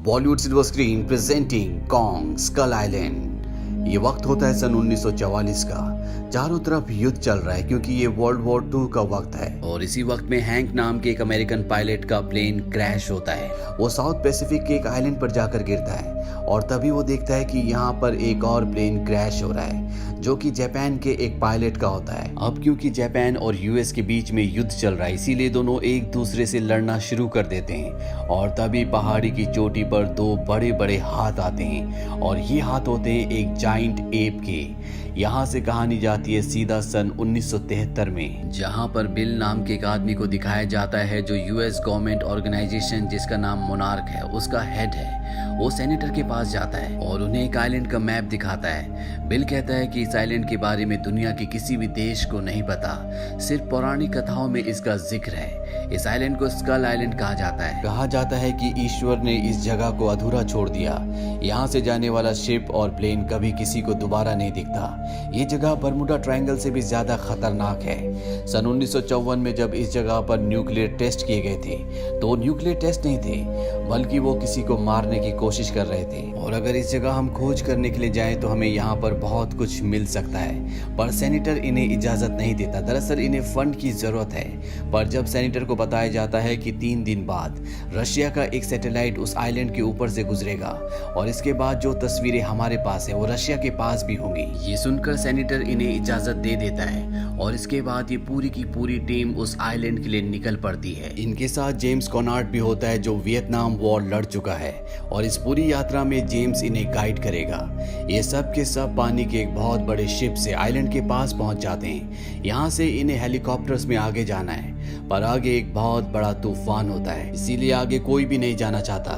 Bollywood silver screen presenting Kong Skull Island. ये वक्त होता है सन 1944 का। चारों तरफ युद्ध चल रहा है क्योंकि ये वर्ल्ड वॉर 2 का वक्त है और इसी वक्त में हैंक नाम के एक अमेरिकन पायलट का प्लेन क्रैश होता है। वो साउथ पैसिफिक के एक आइलैंड पर जाकर गिरता है और तभी वो देखता है कि यहाँ पर एक और प्लेन क्रैश हो रहा है जो कि जापान के एक पायलट का होता है। अब क्योंकि जापान और यूएस के बीच में युद्ध चल रहा है इसीलिए दोनों एक दूसरे से लड़ना शुरू कर देते हैं और तभी पहाड़ी की चोटी पर दो बड़े बड़े हाथ आते हैं और ये हाथ होते हैं एक जाइंट एप के। यहाँ से कहानी जाती है सीधा सन 1973 में, जहाँ पर बिल नाम के एक आदमी को दिखाया जाता है जो यूएस गवर्नमेंट ऑर्गेनाइजेशन जिसका नाम मोनार्क है उसका हेड है। वो सेनेटर के पास जाता है और उन्हें एक आइलैंड का मैप दिखाता है। बिल कहता है कि इस आइलैंड के बारे में दुनिया के किसी भी देश को नहीं पता, सिर्फ पौराणिक कथाओं में इसका जिक्र है। इस आइलैंड को स्कल आइलैंड कहा जाता है। कहा जाता है कि ईश्वर ने इस जगह को अधूरा छोड़ दिया। यहाँ से जाने वाला शिप और प्लेन कभी किसी को दोबारा नहीं दिखता। ये जगह बर्मुडा ट्रायंगल से भी ज्यादा खतरनाक है। सन 1954 में जब इस जगह पर न्यूक्लियर टेस्ट किए गए थे तो न्यूक्लियर टेस्ट नहीं थे बल्कि वो किसी को मारने की कोशिश कर रहे थे। और अगर इस जगह हम खोज करने के लिए जाएं तो हमें यहाँ पर बहुत कुछ मिल सकता है, पर सेनेटर इन्हें इजाजत नहीं देता। दरअसल इन्हें फंड की जरूरत है। पर जब सेनेटर को बताया जाता है कि 3 दिन बाद रशिया का एक सैटेलाइट उस आइलैंड के ऊपर से गुजरेगा और इसके बाद जो तस्वीरें हमारे पास है वो रशिया के पास भी होंगी, ये सुनकर सेनेटर इन्हें इजाजत दे देता है और इसके बाद ये पूरी की पूरी टीम उस आइलैंड के लिए निकल पड़ती है। इनके साथ जेम्स कॉनार्ड भी होता है जो वियतनाम वॉर लड़ चुका है और इस पूरी यात्रा में जेम्स इन्हें गाइड करेगा। ये सब के सब पानी के एक बहुत बड़े शिप से आइलैंड के पास पहुंच जाते हैं। यहाँ से इन्हें हेलीकॉप्टर्स में आगे जाना है, पर आगे एक बहुत बड़ा तूफान होता है इसीलिए आगे कोई भी नहीं जाना चाहता।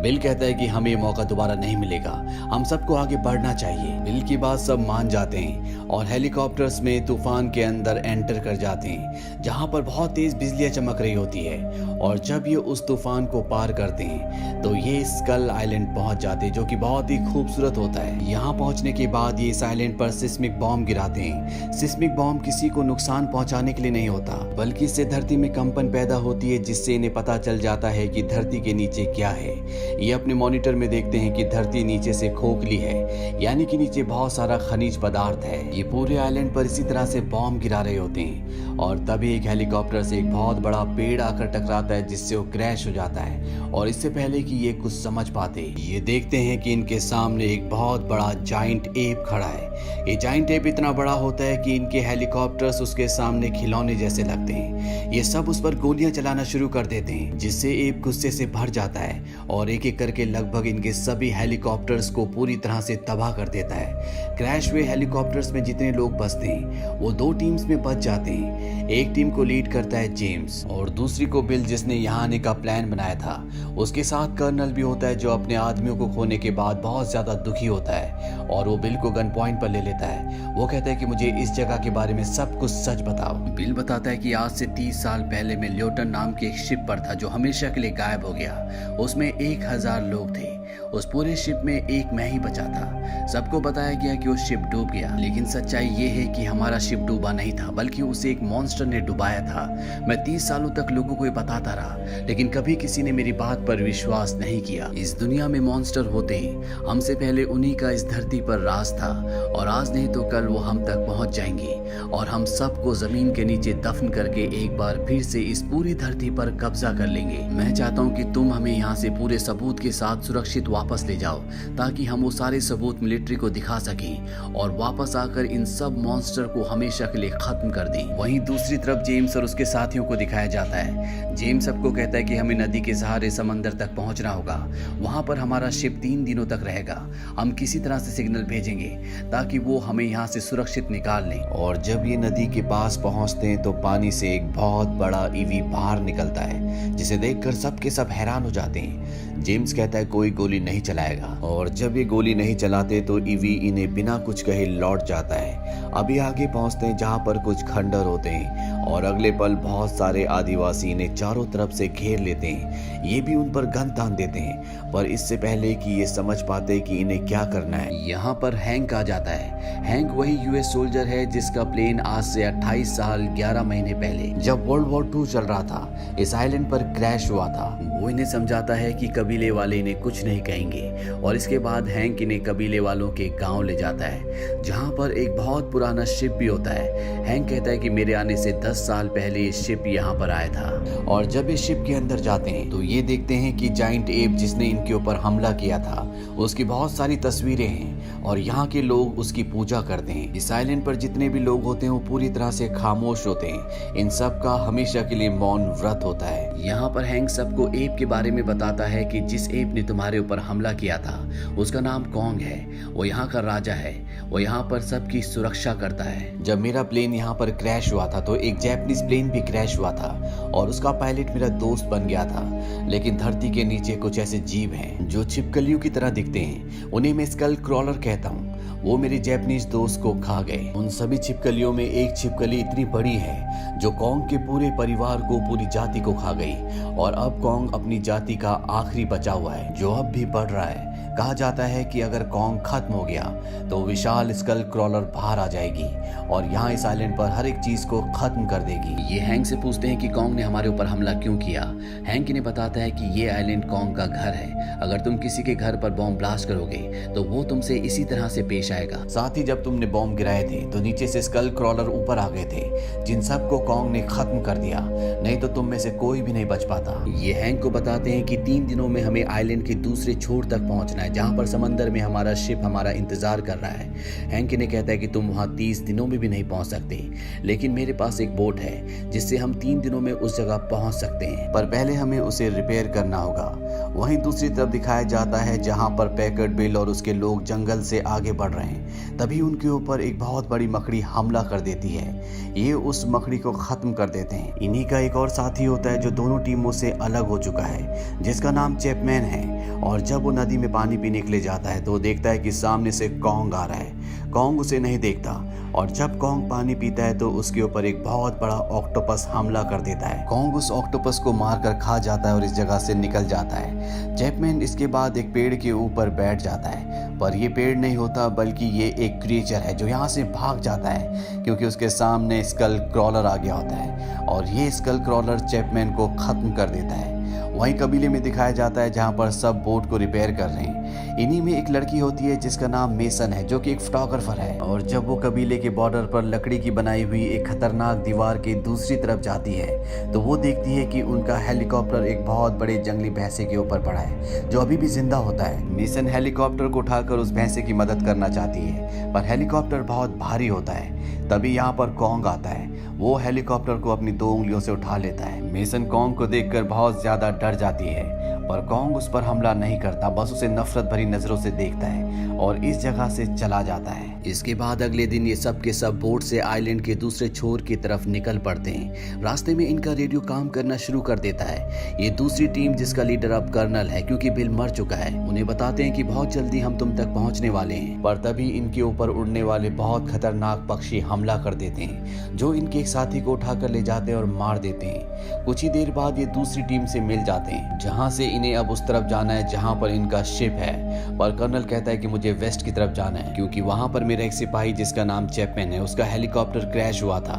बिल कहता है कि हमें ये मौका दोबारा नहीं मिलेगा, हम सबको आगे बढ़ना चाहिए। बिल की बात सब मान जाते हैं और हेलीकॉप्टर्स में तूफान के अंदर एंटर कर जाते हैं जहां पर बहुत तेज बिजलियां चमक रही होती है। और जब ये उस तूफान को पार करते हैं तो ये स्कल आइलैंड पहुंच जाते हैं जो कि बहुत ही खूबसूरत होता है। यहाँ पहुंचने के बाद ये इस आइलैंड पर सिस्मिक बॉम्ब गिराते हैं। सिस्मिक बॉम्ब किसी को नुकसान पहुंचाने के लिए नहीं होता बल्कि इससे धरती में कंपन पैदा होती है जिससे इन्हें पता चल जाता है कि धरती के नीचे क्या है। ये अपने मॉनिटर में देखते हैं कि धरती नीचे से खोखली है, यानी कि नीचे बहुत सारा खनिज पदार्थ है। ये पूरे आइलैंड पर इसी तरह से बॉम्ब गिरा रहे होते हैं और तभी एक हेलीकॉप्टर से एक बहुत बड़ा पेड़ आकर टकराता है जिससे वो क्रैश हो जाता है। और इससे पहले कि ये कुछ समझ पाते ये देखते हैं कि इनके सामने एक बहुत बड़ा जाइंट एप खड़ा है। ये जाइंट एप इतना बड़ा होता है कि इनके हेलीकॉप्टर्स उसके सामने खिलौने जैसे लगते हैं। ये सब उस पर गोलियां चलाना शुरू कर देते हैं जिससे एप गुस्से से भर जाता है और एक एक करके लगभग इनके सभी हेलीकॉप्टर्स को पूरी तरह से तबाह कर देता है। क्रैश हुए हेलीकॉप्टर्स में जितने लोग बचते हैं वो 2 टीम्स में बच जाते हैं। एक टीम को लीड करता है जेम्स और दूसरी को बिल जिसने यहाँ आने का प्लान बनाया था। उसके साथ कर्नल भी होता है जो अपने आदमियों को खोने के बाद बहुत ज्यादा दुखी होता है और वो बिल को गन पॉइंट पर ले लेता है। वो कहता है कि मुझे इस जगह के बारे में सब कुछ सच बताओ। बिल बताता है कि आज से 30 साल पहले मैं ल्योटन नाम के एक शिप पर था जो हमेशा के लिए गायब हो गया। उसमें 1000 लोग थे। उस पूरे शिप में एक मैं ही बचा था। सबको बताया गया कि वो शिप डूब गया, लेकिन सच्चाई ये है कि हमारा शिप डूबा नहीं था बल्कि उसे एक मॉन्स्टर ने डुबाया था। मैं 30 सालों तक लोगों को ये बताता रहा लेकिन कभी किसी ने मेरी बात पर विश्वास नहीं किया। इस दुनिया में मॉन्स्टर होते हैं, हमसे पहले उन्हीं का इस धरती पर राज था और आज नहीं तो कल वो हम तक पहुंच जाएंगे और हम सबको जमीन के नीचे दफन करके एक बार फिर से इस पूरी धरती पर कब्जा कर लेंगे। मैं चाहता हूँ कि तुम हमें यहाँ से पूरे सबूत के साथ सुरक्षित वापस ले जाओ ताकि हम वो सारे सबूत मिलिट्री को दिखा सकें और वापस आकर इन सब मॉन्स्टर को हमेशा के लिए खत्म कर दें। वहीं दूसरी तरफ जेम्स और उसके साथियों को दिखाया जाता है। जेम्स सबको कहता है कि हमें नदी के सहारे समंदर तक पहुंचना होगा, वहां पर हमारा शिप 3 दिनों तक रहेगा। हम किसी तरह से सिग्नल भेजेंगे ताकि वो हमें यहाँ से सुरक्षित निकाल लें। और जब ये नदी के पास पहुंचते हैं तो पानी से एक बहुत बड़ा ईवी बाहर निकलता है जिसे देखकर सब के सब हैरान हो जाते हैं। जेम्स कहता है कोई गोली नहीं चलाएगा और जब ये गोली नहीं चलाते तो ईवी इन्हें बिना कुछ कहे लौट जाता है। अभी आगे पहुंचते हैं जहां पर कुछ खंडर होते हैं और अगले पल बहुत सारे आदिवासी इन्हें चारों तरफ से घेर लेते हैं। ये भी उन पर गन तान देते हैं, पर इससे पहले कि ये समझ पाते कि इन्हें क्या करना है, यहाँ पर हैंक आ जाता है। हैंक वही यूएस सोल्जर है जिसका प्लेन आज से 28 साल 11 महीने पहले जब वर्ल्ड वॉर 2 चल रहा था इस आइलैंड पर क्रैश हुआ था। वो इन्हें समझाता है कि कबीले वाले इन्हें कुछ नहीं कहेंगे और इसके बाद हैंक इन्हें कबीले वालों के गांव ले जाता है जहां पर एक बहुत पुराना शिप भी होता है। हैंक कहता है कि मेरे आने से 10 साल पहले ये शिप यहाँ पर आया था और जब इस शिप के अंदर जाते हैं तो ये देखते हैं कि जाइंट एप जिसने इनके ऊपर हमला किया था उसकी बहुत सारी तस्वीरें हैं और यहाँ के लोग उसकी पूजा करते हैं। इस आइलैंड पर जितने भी लोग होते हैं वो पूरी तरह से खामोश होते हैं। इन सब का हमेशा के लिए मौन व्रत होता है। यहाँ पर हैंक सबको एप के बारे में बताता है कि जिस एप ने तुम्हारे ऊपर हमला किया था उसका नाम कॉन्ग है, वो यहाँ का राजा है, वो यहाँ पर सबकी सुरक्षा करता है। जब मेरा प्लेन यहाँ पर क्रैश हुआ था तो एक जैपनीज प्लेन भी क्रैश हुआ था और उसका पायलट मेरा दोस्त बन गया था। लेकिन धरती के नीचे कुछ ऐसे जीव हैं जो छिपकलियों की तरह दिखते हैं, उन्हें मैं स्कल क्रॉलर कहता हूँ। वो मेरे जैपनीज दोस्त को खा गए। उन सभी छिपकलियों में एक छिपकली इतनी बड़ी है जो कॉन्ग के पूरे परिवार को, पूरी जाति को खा गई और अब कॉन्ग अपनी जाति का आखिरी बचा हुआ है जो अब भी बढ़ रहा है। कहा जाता है कि अगर कॉन्ग खत्म हो गया तो विशाल स्कल क्रॉलर बाहर आ जाएगी और यहाँ इस आइलैंड पर हर एक चीज को खत्म कर देगी। ये हैंक से पूछते हैं कि कॉन्ग ने हमारे ऊपर हमला क्यों किया। हैंक इन्हें बताता है कि ये आइलैंड कॉन्ग का घर है, अगर तुम किसी के घर पर बॉम्ब ब्लास्ट करोगे तो वो तुमसे इसी तरह से पेश आएगा। साथ ही जब तुमने बॉम्ब गिराए थे तो नीचे से स्कल क्रॉलर ऊपर आ गए थे जिन सबको कॉन्ग ने खत्म कर दिया, नहीं तो तुम में से कोई भी नहीं बच पाता। ये हैंक को बताते हैं कि 3 दिनों में हमें आइलैंड के दूसरे छोर तक पहुंचना है जहां पर समंदर में हमारा शिप हमारा इंतजार कर रहा है। हैंक इन्हें कहता है कि तुम वहां 30 दिनों में भी नहीं पहुंच सकते, लेकिन मेरे पास एक बोट है जिससे हम 3 दिनों में उस जगह पहुंच सकते हैं, पर पहले हमें उसे रिपेयर करना होगा। वहीं दूसरी तरफ दिखाया जाता है जहां पर पैकर्ड बिल और उसके लोग जंगल से आगे बढ़ रहे हैं। तभी उनके ऊपर एक बहुत बड़ी मकड़ी हमला कर देती है। ये उस मकड़ी को खत्म कर देते हैं। इन्हीं का एक और साथी होता है जो दोनों टीमों से अलग हो चुका है जिसका नाम चैपमैन है और जब वो नदी में पानी पीने के लिए जाता है तो देखता है कि सामने से कॉन्ग आ रहा है। कॉन्ग उसे नहीं देखता और जब कॉन्ग पानी पीता है तो उसके ऊपर एक बहुत बड़ा ऑक्टोपस हमला कर देता है। कॉन्ग उस ऑक्टोपस को मारकर खा जाता है और इस जगह से निकल जाता है। चैपमैन इसके बाद एक पेड़ के ऊपर बैठ जाता है, पर ये पेड़ नहीं होता बल्कि ये एक क्रिएचर है जो यहाँ से भाग जाता है क्योंकि उसके सामने स्कल क्रॉलर आ गया होता है और ये स्कल क्रॉलर चैपमैन को खत्म कर देता है। वहीं कबीले में दिखाया जाता है जहाँ पर सब बोट को रिपेयर कर रहे हैं। इन्हीं में एक लड़की होती है जिसका नाम मेसन है जो कि एक फोटोग्राफर है और जब वो कबीले के बॉर्डर पर लकड़ी की बनाई हुई एक खतरनाक दीवार के दूसरी तरफ जाती है तो वो देखती है कि उनका हेलीकॉप्टर एक बहुत बड़े जंगली भैंसे के ऊपर पड़ा है जो अभी भी जिंदा होता है। मेसन हेलीकॉप्टर को उठाकर उस भैंसे की मदद करना चाहती है पर हेलीकॉप्टर बहुत भारी होता है। तभी यहाँ पर कॉन्ग आता है, वो हेलीकॉप्टर को अपनी 2 उंगलियों से उठा लेता है। मेसन कॉन्ग को देखकर बहुत ज्यादा डर जाती है पर कॉन्ग उस पर हमला नहीं करता, बस उसे नफरत भरी नजरों से देखता है और इस जगह से चला जाता है। इसके बाद अगले दिन ये सब के सब बोट से आइलैंड के दूसरे छोर की तरफ निकल पड़ते हैं। रास्ते में इनका रेडियो काम करना शुरू कर देता है। ये दूसरी टीम जिसका लीडर अब कर्नल है क्योंकि बिल मर चुका है, उन्हें बताते हैं कि बहुत जल्दी हम तुम तक पहुंचने वाले हैं। पर तभी इनके ऊपर उड़ने वाले बहुत खतरनाक पक्षी हमला कर देते हैं जो इनके एक साथी को उठाकर ले जाते हैं और मार देते हैं। कुछ ही देर बाद ये दूसरी टीम से मिल जाते हैं जहां से इन्हें अब उस तरफ जाना है जहां पर इनका शिप है, पर कर्नल कहता है कि मुझे वेस्ट की तरफ जाना है क्योंकि वहां पर मेरा एक सिपाही जिसका नाम चैपमैन है उसका हेलीकॉप्टर क्रैश हुआ था।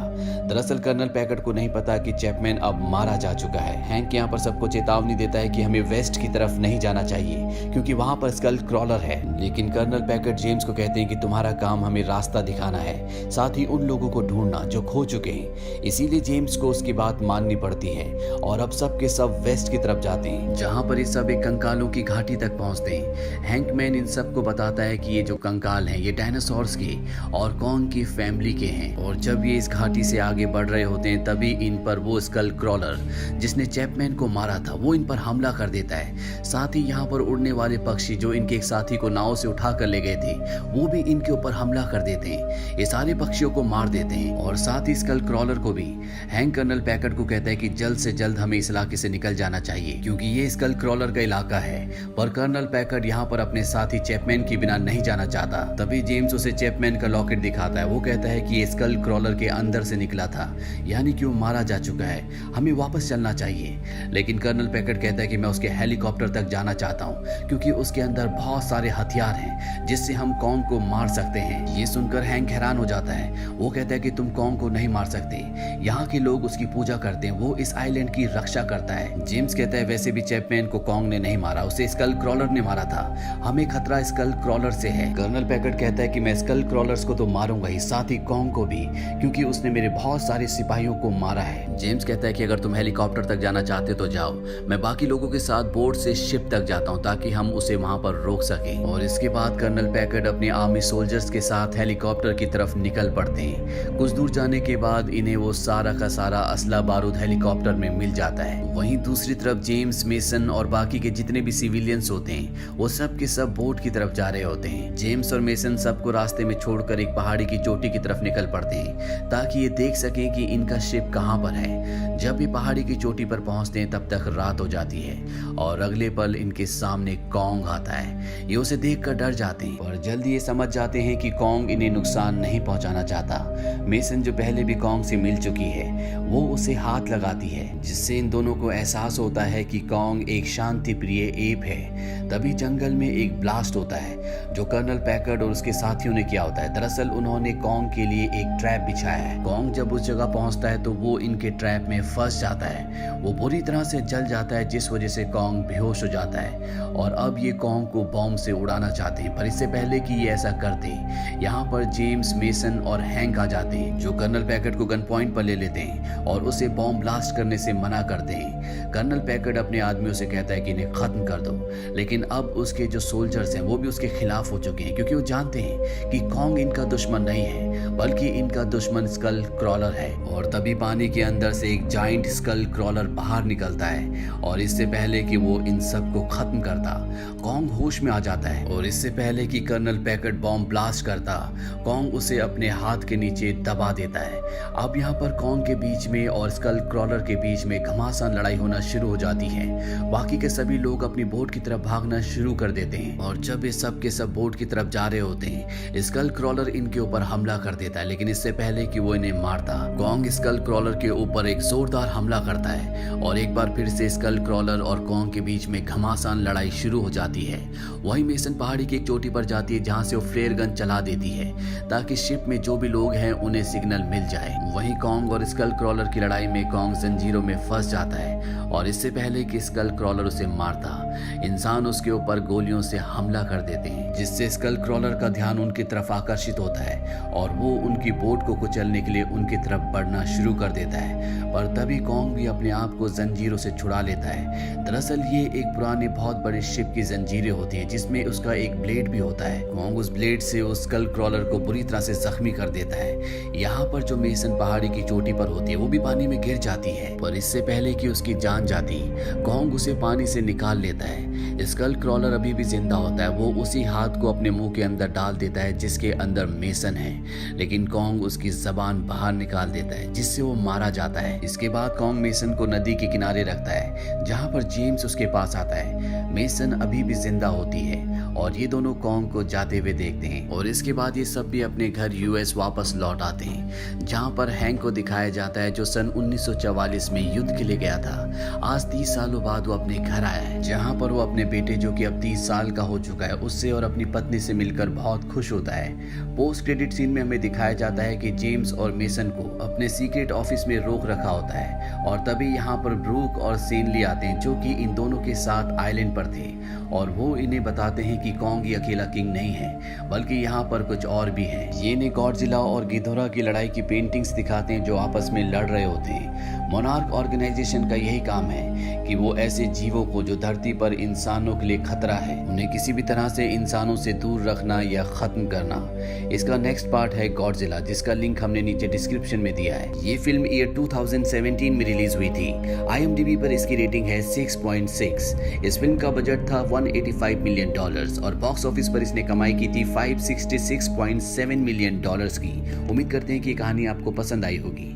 दरअसल कर्नल पैकर्ड को नहीं पता कि चैपमैन अब मारा जा चुका है। हैंक यहाँ पर सबको चेतावनी देता है कि हमें वेस्ट की तरफ नहीं जाना चाहिए क्योंकि वहां पर स्कल क्रॉलर है, लेकिन कर्नल पैकर्ड जेम्स को कहते हैं कि तुम्हारा काम हमें रास्ता दिखाना है, साथ ही उन लोगों को ढूंढना जो खो चुके हैं। इसीलिए जेम्स को उसकी बात माननी पड़ती है और अब सब के सब वेस्ट की तरफ जाते हैं जहां पर ये सब एक कंकालों की घाटी तक पहुंचते हैं। हैंकमैन इन सबको बताता है कि ये जो कंकाल हैं ये डायनासोर्स के और कॉन्ग की फैमिली के हैं और जब ये इस घाटी से आगे बढ़ रहे होते हैं तभी इन पर वो स्कल क्रॉलर जिसने चैपमैन को मारा था वो इन पर हमला कर देता है। साथ ही यहाँ पर उड़ने वाले पक्षी जो इनके एक साथी को नाव से उठा कर ले गए थे वो भी इनके ऊपर हमला कर देते हैं। ये सारे पक्षियों को मार देते हैं और साथ ही स्कल क्रॉलर को भी। हैंक कर्नल पैकर्ड को कहता है कि जल्द से जल्द हमें इस इलाके से निकल जाना चाहिए क्योंकि ये स्कल स्कल क्रॉलर का इलाका है, पर कर्नल पैकर्ड यहाँ पर अपने साथी चैपमैन के बिना नहीं जाना चाहता। तभी जेम्स उसे चैपमैन का लॉकेट दिखाता है। वो कहता है कि ये स्कल क्रॉलर के अंदर से निकला था, यानी कि वो मारा जा चुका है, हमें वापस चलना चाहिए। लेकिन कर्नल पैकर्ड कहता है कि मैं उसके हेलीकॉप्टर तक जाना चाहता हूँ, क्योंकि उसके अंदर बहुत सारे हथियार हैं जिससे हम कॉन्ग को मार सकते हैं। ये सुनकर हैंक हैरान हो जाता है। वो कहता है कि तुम कॉन्ग को नहीं मार सकते, यहाँ के लोग उसकी पूजा करते हैं, वो इस आइलैंड की रक्षा करता है। जेम्स कहता है वैसे भी चैपमैन को कॉन्ग ने नहीं मारा, उसे स्कल क्रॉलर ने मारा था, हमें खतरा स्कल क्रॉलर से है। कर्नल पैकर्ड कहता है कि मैं स्कल क्रॉलर्स को तो मारूंगा ही, साथ ही कॉन्ग को भी, क्योंकि उसने मेरे बहुत सारे सिपाहियों को मारा है। जेम्स कहता है कि अगर तुम हेलीकॉप्टर तक जाना चाहते हो तो जाओ, मैं बाकी लोगों के साथ बोट से शिप तक जाता हूँ ताकि हम उसे वहां पर रोक सके। और इसके बाद कर्नल पैकर्ड अपने आर्मी सोल्जर्स के साथ हेलीकॉप्टर की तरफ निकल पड़ते हैं। कुछ दूर जाने के बाद इन्हें वो सारा का सारा असला बारूद हेलीकॉप्टर में मिल जाता है। वहीं दूसरी तरफ जेम्स, मेसन और बाकी के जितने भी सिविलियंस होते हैं वो सब के सब बोट की तरफ जा रहे होते हैं। जेम्स और मेसन सबको रास्ते में छोड़कर एक पहाड़ी की चोटी की तरफ निकल पड़ते हैं ताकि ये देख सकें कि इनका शिप कहाँ पर है। जब ये पहाड़ी की चोटी पर पहुंचते हैं तब तक रात हो जाती है और अगले पल इनके सामने कॉन्ग आता है। ये उसे देखकर डर जाते हैं और जल्दी ये समझ जाते हैं कि कॉन्ग इन्हें नुकसान नहीं पहुंचाना चाहता। मेसन जो पहले भी कॉन्ग से मिल चुकी है वो उसे हाथ लगाती है, जिससे इन दोनों को एहसास होता है कि कॉन्ग एक शांति प्रिय एप है। तभी जंगल में एक ब्लास्ट होता है जो कर्नल पैकर्ड और उसके साथियों ने किया होता है। दरअसल उन्होंने कॉन्ग के लिए एक ट्रैप बिछाया है। कॉन्ग जब उस जगह पहुंचता है तो वो इनके ट्रैप में फंस जाता है। वो बुरी तरह से जल जाता है, जिस वजह से कॉन्ग बेहोश हो जाता है और अब ये कॉन्ग को बॉम्ब से उड़ाना चाहते हैं। पर इससे पहले कि ये ऐसा करते यहाँ पर जेम्स, मेसन और हैंक आ जाते हैं, जो कर्नल पैकर्ड को गन पॉइंट पर ले लेते हैं और उसे बॉम्ब ब्लास्ट करने से मना करते हैं। कर्नल पैकर्ड अपने आदमियों से कहता है कि इन्हें खत्म कर दो, लेकिन अब उसके जो सोल्जर्स हैं वो भी उसके खिलाफ हो चुके हैं, क्योंकि वो जानते हैं कि कॉन्ग इनका दुश्मन नहीं है बल्कि इनका दुश्मन स्कल क्रॉलर है। और तभी पानी के अंदर से एक जाइंट स्कल क्रॉलर बाहर निकलता है और इससे पहले कि वो इन सबको खत्म करता, कॉन्ग होश में आ जाता है। और इससे पहले कि कर्नल पैकर्ड बॉम्ब ब्लास्ट करता, कॉन्ग उसे अपने हाथ के नीचे दबा देता है। अब यहाँ पर कॉन्ग के बीच में और स्कल क्रॉलर के बीच में घमासान लड़ाई होना शुरू हो जाती है। बाकी के सभी लोग अपनी बोट की तरफ भागना शुरू कर देते हैं और जब ये सब के सब बोट की तरफ जा रहे होते हैं, स्कल क्रॉलर इनके ऊपर हमला कर देता है। लेकिन इससे पहले कि वो इन्हें मारता, कॉन्ग स्कल क्रॉलर के ऊपर एक जोरदार हमला करता है और एक बार फिर से स्कल क्रॉलर और कॉन्ग के बीच में घमासान लड़ाई शुरू हो जाती है। वहीं मेसन पहाड़ी की एक चोटी पर जाती है जहां से वो फ्लेयर गन चला देती है ताकि शिप में जो भी लोग हैं उन्हें सिग्नल मिल जाए। वहीं कॉन्ग और स्कल क्रॉलर की लड़ाई में कॉन्ग जंजीरों में फंस जाता है और इससे पहले कि स्कल क्रॉलर उसे मारता, इंसान उसके ऊपर गोलियों से हमला कर देते हैं, जिससे स्कल क्रॉलर का ध्यान उनकी तरफ आकर्षित होता है और वो उनकी बोट को कुचलने के लिए उनकी तरफ बढ़ना शुरू कर देता है। पर तभी कॉन्ग भी अपने आप को जंजीरों से छुड़ा लेता है। दरअसल ये एक पुरानी बहुत बड़ी शिप की जंजीरें होती है जिसमें उसका एक ब्लेड भी होता है। कॉन्ग उस ब्लेड से उस स्कल क्रॉलर को बुरी तरह से जख्मी कर देता है। यहाँ पर जो मेसन पहाड़ी की चोटी पर होती है वो भी पानी में गिर जाती है, पर इससे पहले कि उसकी जान जाती, कॉन्ग उसे पानी से निकाल लेता है। स्कल क्रॉलर अभी भी जिंदा होता है। वो उसी हाथ को अपने मुंह के अंदर डाल देता है जिसके अंदर मेसन है, लेकिन कॉन्ग उसकी जबान बाहर निकाल देता है जिससे वो मारा जाता है। इसके बाद कॉन्ग मेसन को नदी के किनारे रखता है जहां पर जेम्स उसके पास आता है। मेसन अभी भी जिंदा होती है और ये दोनों कॉन्ग को जाते हुए देखते हैं और इसके बाद ये सब भी अपने घर यूएस वापस लौट आते हैं, जहां पर हैंक को दिखाया जाता है जो सन 1944 में युद्ध के लिए गया था। आज 30 सालों बाद वो अपने घर आया है, जहां पर वो अपने बेटे जो कि अब 30 साल का हो चुका है उससे और अपनी पत्नी से मिलकर बहुत खुश होता है। पोस्ट क्रेडिट सीन में हमें दिखाया जाता है कि जेम्स और मेसन को अपने सीक्रेट ऑफिस में रोक रखा होता है और तभी यहाँ पर ब्रूक और सेनली आते हैं जो कि इन दोनों के साथ आइलैंड पर थे और वो इन्हें बताते हैं कि कॉन्ग ही अकेला किंग नहीं है बल्कि यहाँ पर कुछ और भी हैं। ये इन्हें गॉडजिला और गिधोरा की लड़ाई की पेंटिंग्स दिखाते हैं जो आपस में लड़ रहे होते हैं। मोनार्क ऑर्गेनाइजेशन का यही काम है कि वो ऐसे जीवों को जो धरती पर इंसानों के लिए खतरा है उन्हें किसी भी तरह से इंसानों से दूर रखना या खत्म करना। इसका नेक्स्ट पार्ट है गॉडजिला, जिसका लिंक हमने नीचे डिस्क्रिप्शन में दिया है। ये फिल्म ईयर 2017 में रिलीज हुई थी। IMDb पर इसकी रेटिंग है 6.6। इस फिल्म का बजट था $185 मिलियन और बॉक्स ऑफिस पर इसने कमाई की थी $566.7 मिलियन की। उम्मीद करते हैं कि ये कहानी आपको पसंद आई होगी।